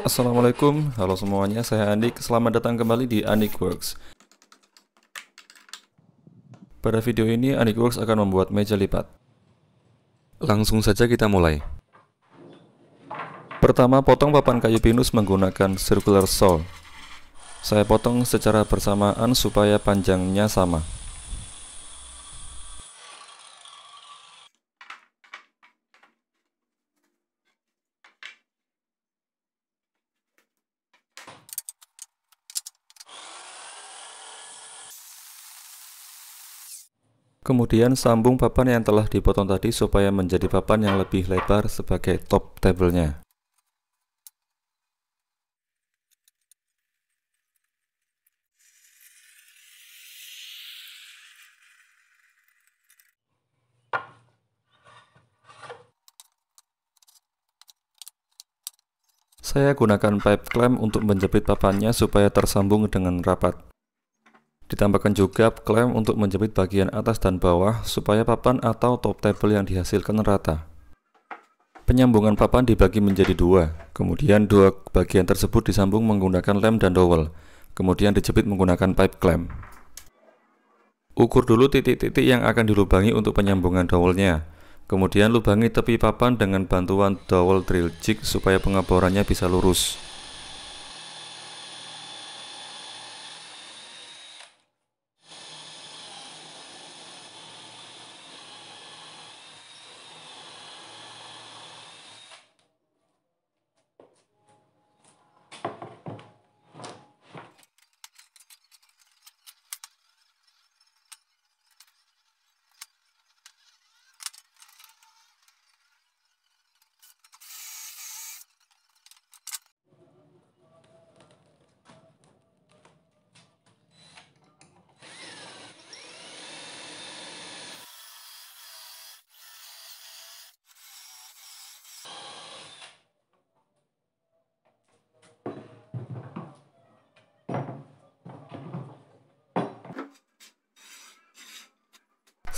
Assalamualaikum, halo semuanya, saya Andik. Selamat datang kembali di Andik Works. Pada video ini, Andik Works akan membuat meja lipat. Langsung saja kita mulai. Pertama, potong papan kayu pinus menggunakan circular saw. Saya potong secara bersamaan supaya panjangnya sama. Kemudian sambung papan yang telah dipotong tadi supaya menjadi papan yang lebih lebar sebagai top table-nya. Saya gunakan pipe clamp untuk menjepit papannya supaya tersambung dengan rapat. Ditambahkan juga klem untuk menjepit bagian atas dan bawah supaya papan atau top table yang dihasilkan rata. Penyambungan papan dibagi menjadi dua, kemudian dua bagian tersebut disambung menggunakan lem dan dowel, kemudian dijepit menggunakan pipe clamp. Ukur dulu titik-titik yang akan dilubangi untuk penyambungan dowelnya. Kemudian lubangi tepi papan dengan bantuan dowel drill jig supaya pengeborannya bisa lurus.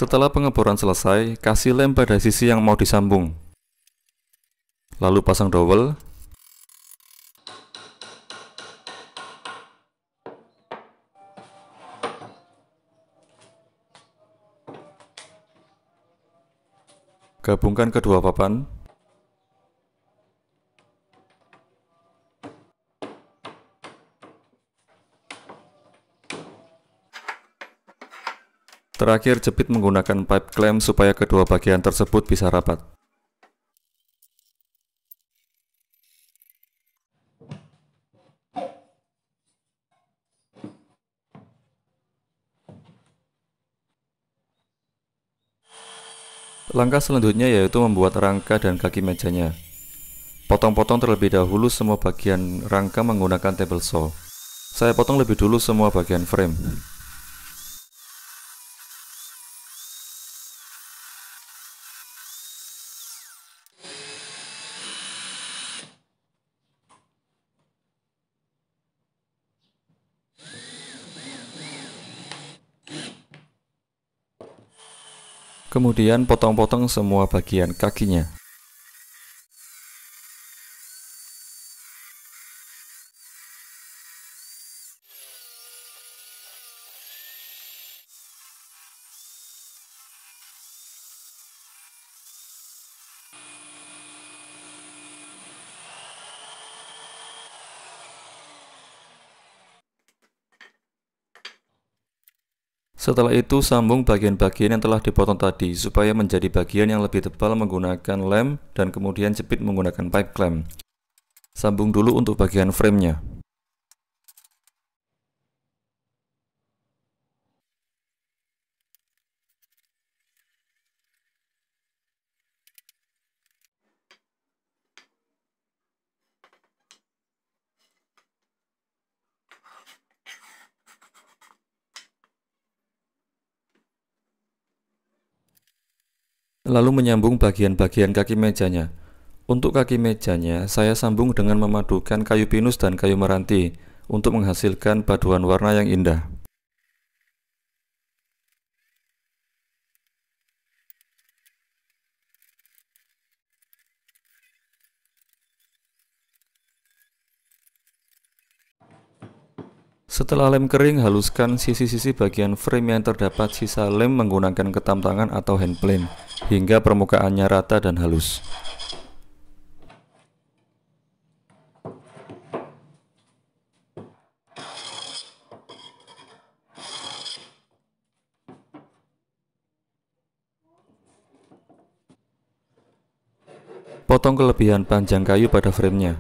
Setelah pengeboran selesai, kasih lem pada sisi yang mau disambung. Lalu pasang dowel. Gabungkan kedua papan. Terakhir, jepit menggunakan pipe clamp supaya kedua bagian tersebut bisa rapat. Langkah selanjutnya yaitu membuat rangka dan kaki mejanya. Potong-potong terlebih dahulu semua bagian rangka menggunakan table saw. Saya potong lebih dulu semua bagian frame. Kemudian potong-potong semua bagian kakinya. Setelah itu, sambung bagian-bagian yang telah dipotong tadi supaya menjadi bagian yang lebih tebal menggunakan lem dan kemudian jepit menggunakan pipe clamp. Sambung dulu untuk bagian framenya. Lalu menyambung bagian-bagian kaki mejanya. Untuk kaki mejanya, saya sambung dengan memadukan kayu pinus dan kayu meranti untuk menghasilkan paduan warna yang indah. Setelah lem kering, haluskan sisi-sisi bagian frame yang terdapat sisa lem menggunakan ketam tangan atau hand plane hingga permukaannya rata dan halus. Potong kelebihan panjang kayu pada framenya.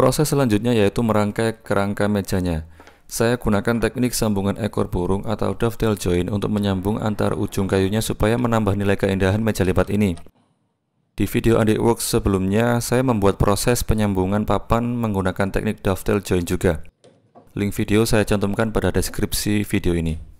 Proses selanjutnya yaitu merangkai kerangka mejanya. Saya gunakan teknik sambungan ekor burung atau dovetail join untuk menyambung antar ujung kayunya supaya menambah nilai keindahan meja lipat ini. Di video Handiworks sebelumnya, saya membuat proses penyambungan papan menggunakan teknik dovetail join juga. Link video saya cantumkan pada deskripsi video ini.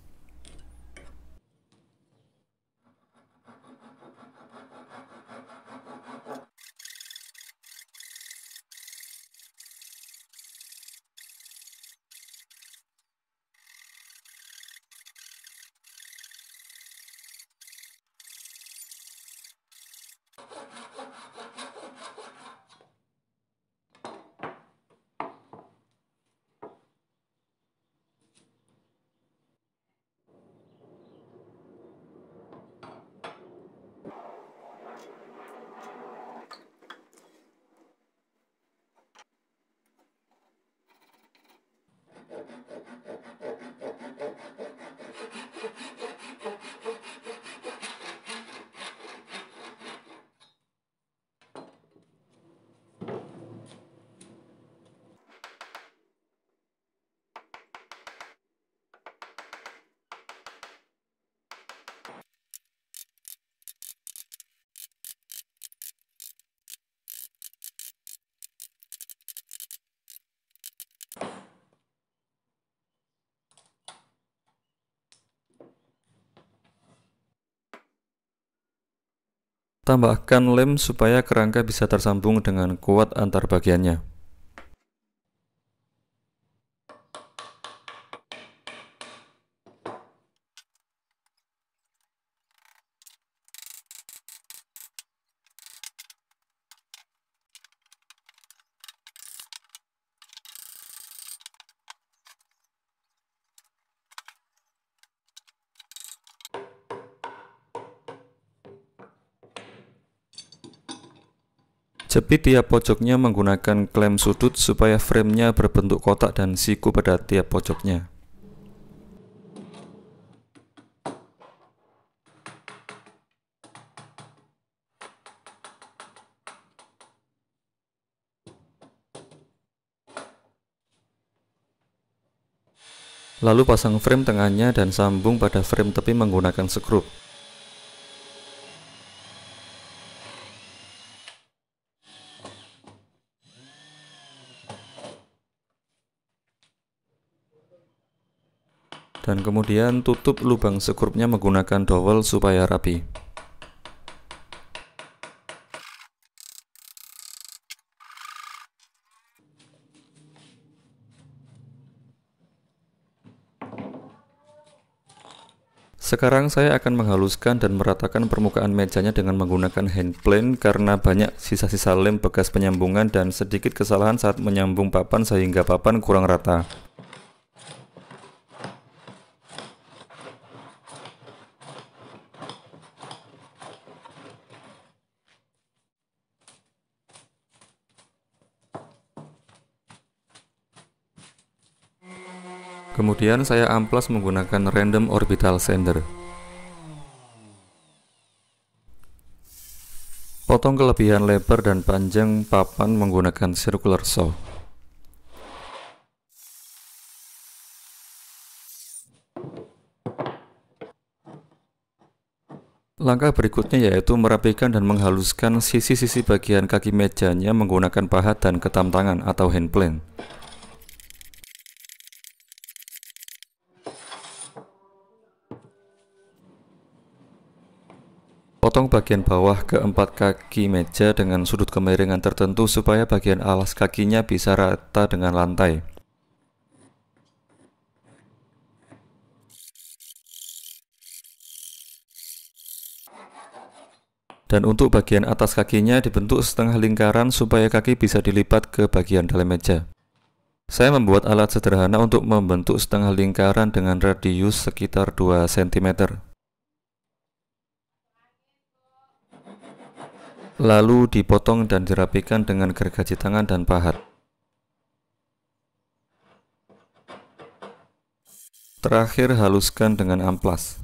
Tambahkan lem supaya kerangka bisa tersambung dengan kuat antar bagiannya. Jepit tiap pojoknya menggunakan klem sudut supaya framenya berbentuk kotak dan siku pada tiap pojoknya. Lalu pasang frame tengahnya dan sambung pada frame tepi menggunakan skrup. Dan kemudian tutup lubang skrupnya menggunakan dowel supaya rapi. Sekarang saya akan menghaluskan dan meratakan permukaan mejanya dengan menggunakan hand plane karena banyak sisa-sisa lem bekas penyambungan dan sedikit kesalahan saat menyambung papan sehingga papan kurang rata. Kemudian saya amplas menggunakan random orbital sander. Potong kelebihan lebar dan panjang papan menggunakan circular saw. Langkah berikutnya yaitu merapikan dan menghaluskan sisi-sisi bagian kaki mejanya menggunakan pahat dan ketam tangan atau hand plane. Potong bagian bawah keempat kaki meja dengan sudut kemiringan tertentu supaya bagian alas kakinya bisa rata dengan lantai. Dan untuk bagian atas kakinya dibentuk setengah lingkaran supaya kaki bisa dilipat ke bagian dalam meja. Saya membuat alat sederhana untuk membentuk setengah lingkaran dengan radius sekitar 2 cm. Lalu dipotong dan dirapikan dengan gergaji tangan dan pahat. Terakhir haluskan dengan amplas.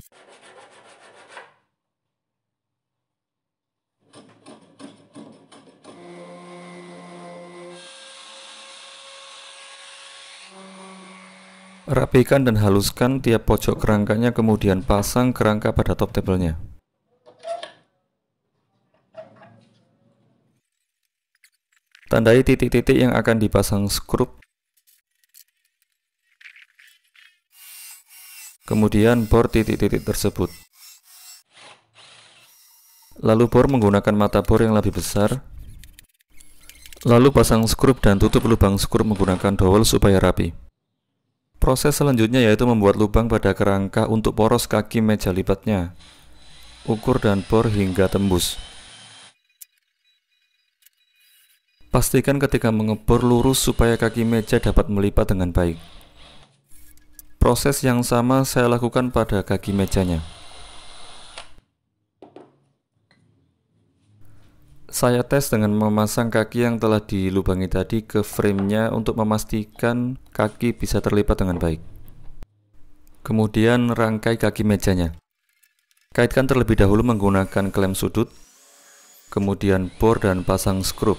Rapikan dan haluskan tiap pojok kerangkanya, kemudian pasang kerangka pada top table-nya. Tandai titik-titik yang akan dipasang skrup. Kemudian bor titik-titik tersebut. Lalu bor menggunakan mata bor yang lebih besar. Lalu pasang skrup dan tutup lubang skrup menggunakan dowel supaya rapi. Proses selanjutnya yaitu membuat lubang pada kerangka untuk poros kaki meja lipatnya. Ukur dan bor hingga tembus. Pastikan ketika mengebor lurus supaya kaki meja dapat melipat dengan baik. Proses yang sama saya lakukan pada kaki mejanya. Saya tes dengan memasang kaki yang telah dilubangi tadi ke framenya untuk memastikan kaki bisa terlipat dengan baik. Kemudian rangkai kaki mejanya. Kaitkan terlebih dahulu menggunakan klem sudut, kemudian bor dan pasang skrup.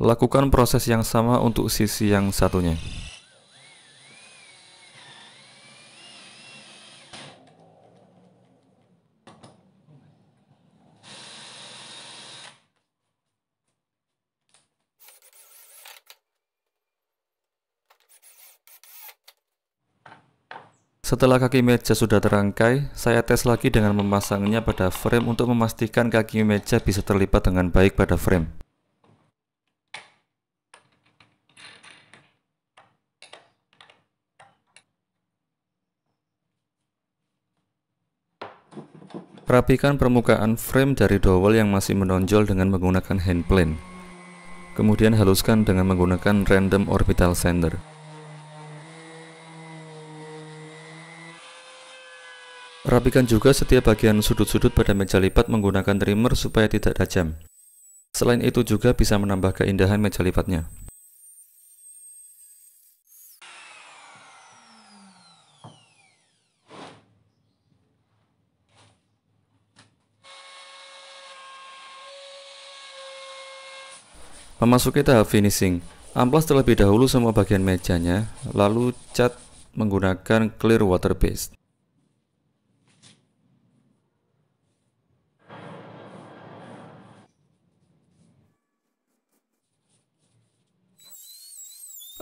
Lakukan proses yang sama untuk sisi yang satunya. Setelah kaki meja sudah terangkai, saya tes lagi dengan memasangnya pada frame untuk memastikan kaki meja bisa terlipat dengan baik pada frame. Rapikan permukaan frame dari dowel yang masih menonjol dengan menggunakan hand plane. Kemudian haluskan dengan menggunakan random orbital sander. Rapikan juga setiap bagian sudut-sudut pada meja lipat menggunakan trimmer supaya tidak tajam. Selain itu juga bisa menambah keindahan meja lipatnya. Memasuki tahap finishing, amplas terlebih dahulu semua bagian mejanya, lalu cat menggunakan clear water base.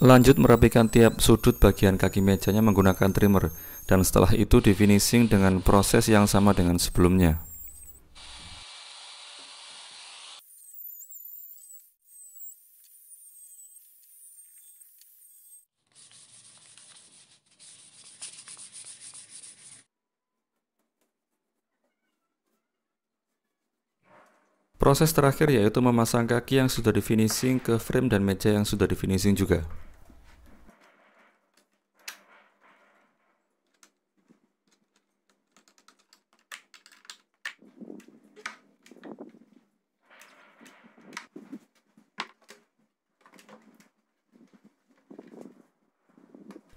Lanjut merapikan tiap sudut bagian kaki mejanya menggunakan trimmer, dan setelah itu di finishing dengan proses yang sama dengan sebelumnya. Proses terakhir yaitu memasang kaki yang sudah di finishing ke frame dan meja yang sudah di finishing juga.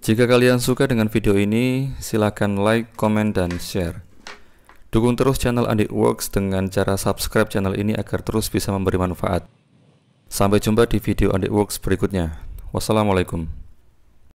Jika kalian suka dengan video ini, silakan like, komen, dan share. Dukung terus channel Andik Works dengan cara subscribe channel ini agar terus bisa memberi manfaat. Sampai jumpa di video Andik Works berikutnya. Wassalamualaikum.